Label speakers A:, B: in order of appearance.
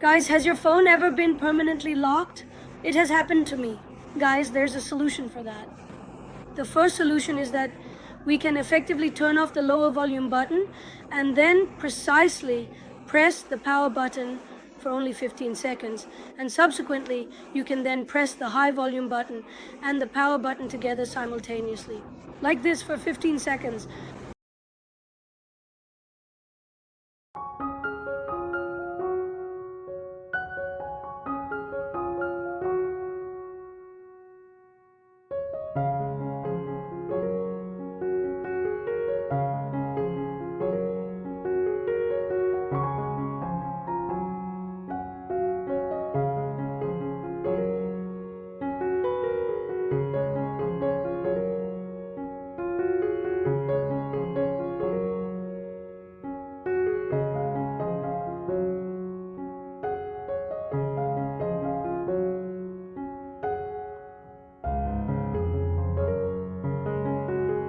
A: Guys, has your phone ever been permanently locked? It has happened to me. Guys, there's a solution for that. The first solution is that we can effectively turn off the lower volume button and then precisely press the power button for only 15 seconds. And subsequently, you can then press the high volume button and the power button together simultaneously. Like this for 15 seconds.